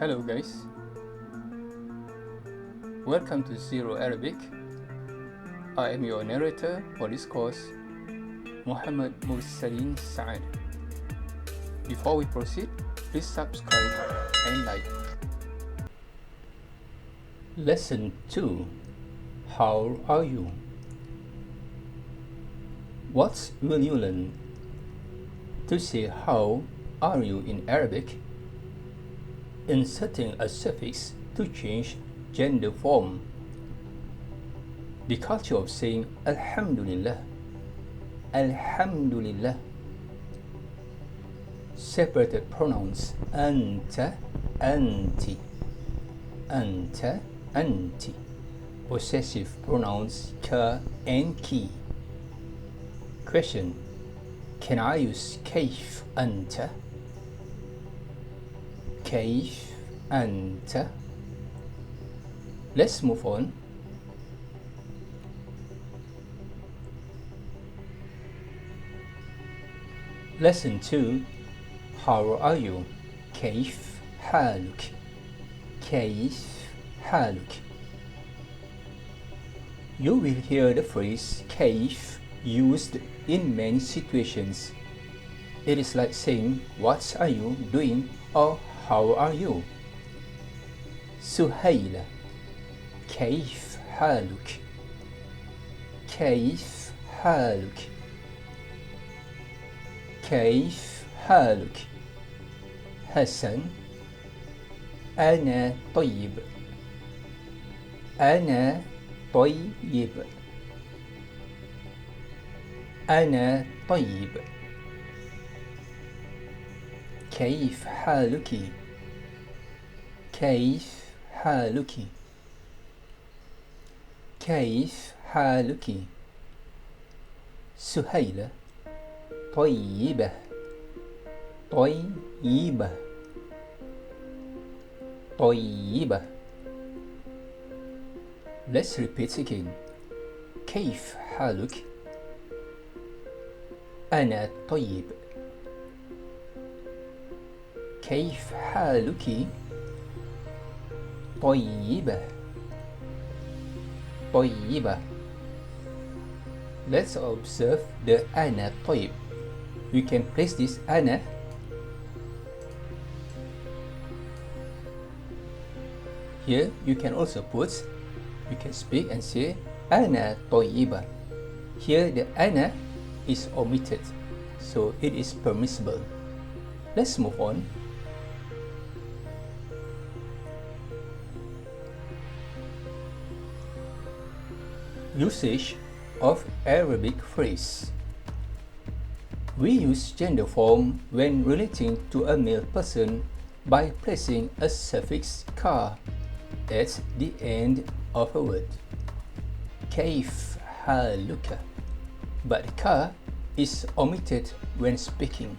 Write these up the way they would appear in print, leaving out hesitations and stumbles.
Hello guys, welcome to Zero Arabic. I am your narrator for this course, Mursalin. Before we proceed, please subscribe and like. Lesson 2. How are you? What will you learn? To say how are you in Arabic, inserting a suffix to change gender form. The culture of saying alhamdulellah, alhamdulillah. Separated pronouns anta, ante, anta, ante. Possessive pronouns ka and ki. Question: can I use kayf anta? Kayf anta. Let's move on. Lesson 2. How are you? Kayf haluk. Kayf haluk. You will hear the phrase kayf used in many situations. It is like saying what are you doing or how are you? Suhaila. Kayf haluk. Kayf haluk. Kayf haluk. Hassan. أنا طيب. أنا طيب. أنا طيب. كيف حالك؟ كيف حالك؟ كيف حالك؟ سهيلة. طيبة. طيبة. طيبة. Let's repeat again. كيف حالك؟ أنا طيب. كيف حالك؟ طيبة. طيبة. Let's observe the أنا طيب. We can place this أنا here. You can also put, you can speak and say أنا طيبة. Here the أنا is omitted, so it is permissible. Let's move on. Usage of Arabic phrase. We use gender form when relating to a male person by placing a suffix ka at the end of a word. Kayf haluka. But ka is omitted when speaking.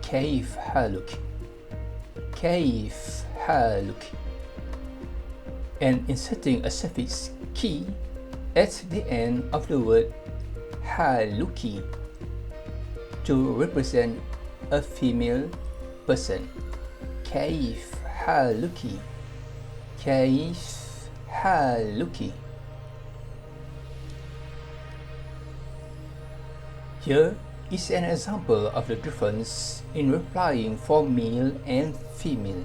Kayf haluk. Kayf haluk. And inserting a suffix ki at the end of the word haluki to represent a female person. Kayf haluki. Kayf haluki. Here is an example of the difference in replying for male and female.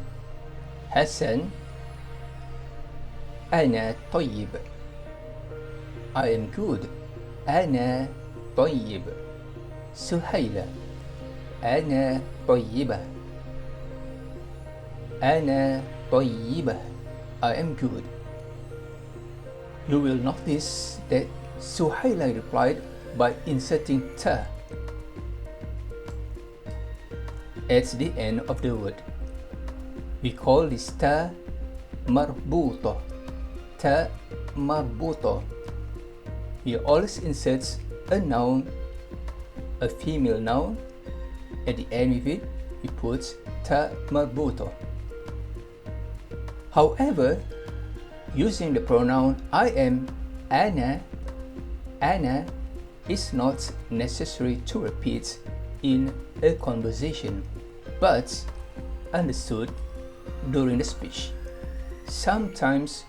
Hassan. أنا طيب. I am good. أنا طيب. سهيلة. أنا طيبة. أنا طيبة. I am good. You will notice that Suhaila replied by inserting ta at the end of the word. We call this ta marbuto. Ta marbuto. We always insert a noun, a female noun. At the end of it, we put ta marbuto. However, using the pronoun I am, ana, ana is not necessary to repeat in a conversation, but understood during the speech. Sometimes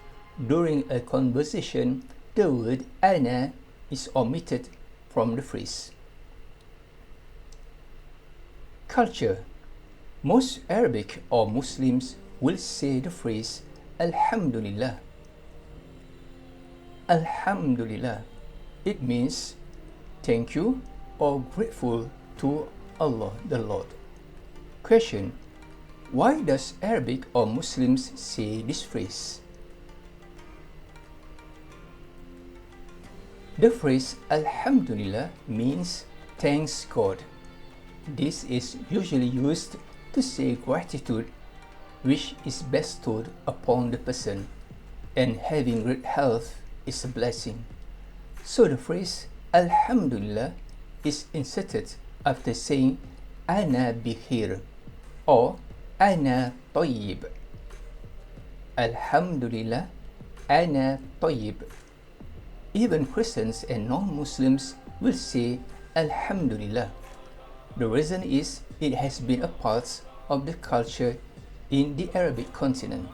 during a conversation, the word ana is omitted from the phrase. Culture. Most Arabic or Muslims will say the phrase alhamdulillah. Alhamdulillah. It means thank you or grateful to Allah the Lord. Question: why does Arabic or Muslims say this phrase? The phrase alhamdulillah means thanks God. This is usually used to say gratitude which is bestowed upon the person, and having great health is a blessing. So the phrase alhamdulillah is inserted after saying ana bihir or ana tayyib. Alhamdulillah, ana tayyib. Even Christians and non-Muslims will say alhamdulillah. The reason is it has been a part of the culture in the Arabic continent.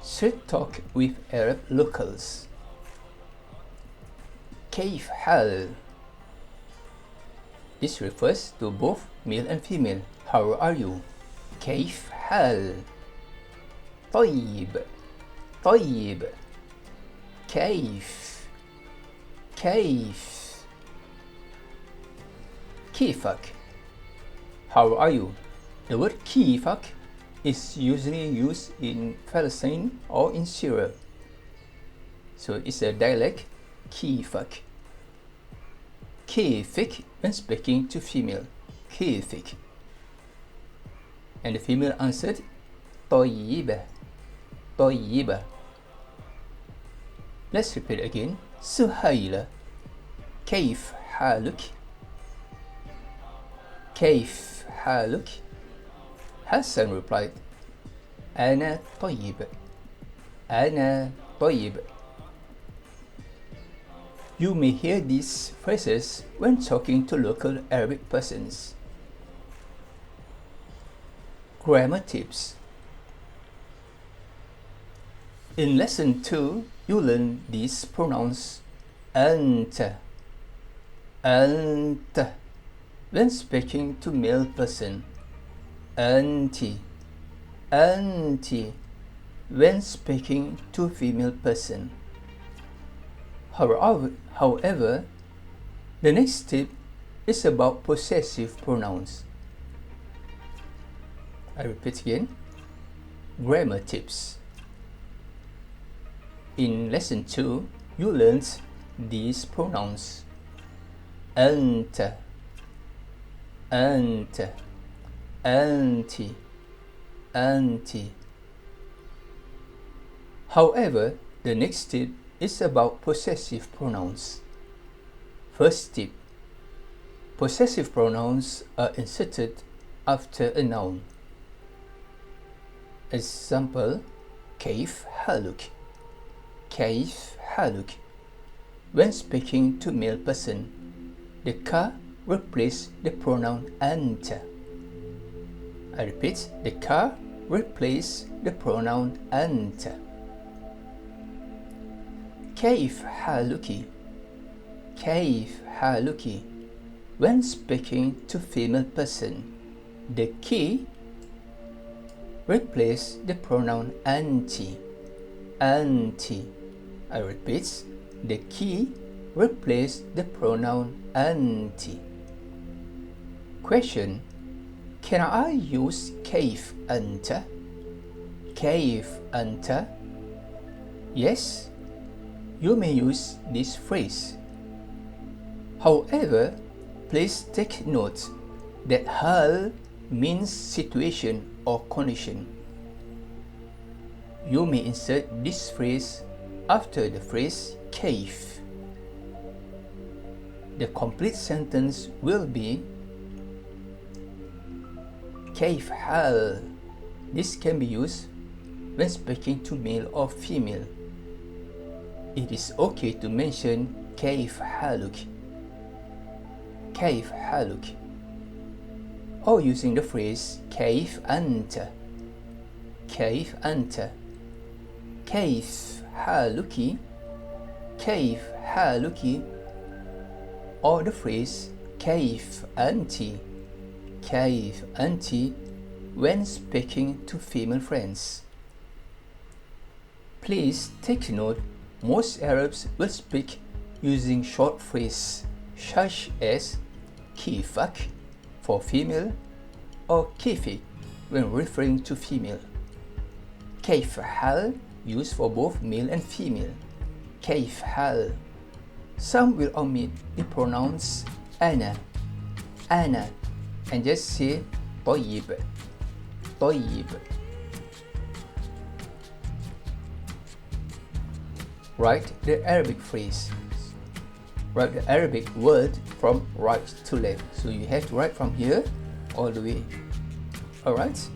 Street talk with Arab locals. Kayf hal. This refers to both male and female. How are you? Kayf hal. طيب. طيب. كيف. كيف. كيفك. How are you? The word كيفك is usually used in Palestine or in Syria. So it's a dialect, كيفك. كيفك when speaking to female, كيفك. And the female answered, طيبة. طيبة. Let's repeat again. سهيلة. كيف حالك? كيف حالك? Hassan replied, أنا طيب. أنا طيب. You may hear these phrases when talking to local Arabic persons. Grammar tips. In lesson 2, you learn these pronouns anta, anta when speaking to male person, ante, ante when speaking to female person. However, the next tip is about possessive pronouns. I repeat again. Grammar tips. In lesson 2, you learned these pronouns anta, anta, ante, ante. However, the next tip is about possessive pronouns. First tip: possessive pronouns are inserted after a noun. Example: كيف حالك? كيف حالك? When speaking to male person, the ka replaces the pronoun anta. I repeat, the ka replaces the pronoun anta. كيف حالك? كيف حالك? When speaking to female person, the ki replaces the pronoun ante. Ante. I repeat, the ki replaces the pronoun ante. Question: can I use كيف أنت? كيف أنت? Yes, you may use this phrase. However, please take note that hal means situation or condition. You may insert this phrase after the phrase كيف. The complete sentence will be كيف حال. This can be used when speaking to male or female. It is okay to mention كيف حالك, كيف حالك, or using the phrase كيف أنت, كيف أنت كيف حالك كيف حالك, or the phrase كيف أنت كيف أنت when speaking to female friends. Please take note, most Arabs will speak using short phrases such as كيفك for female or كيفك when referring to female. كيف حال used for both male and female. كيف حال. Some will omit the pronouns أنا and just say طيب. Write the Arabic phrase. Write the Arabic word from right to left. So you have to write from here all the way. Alright?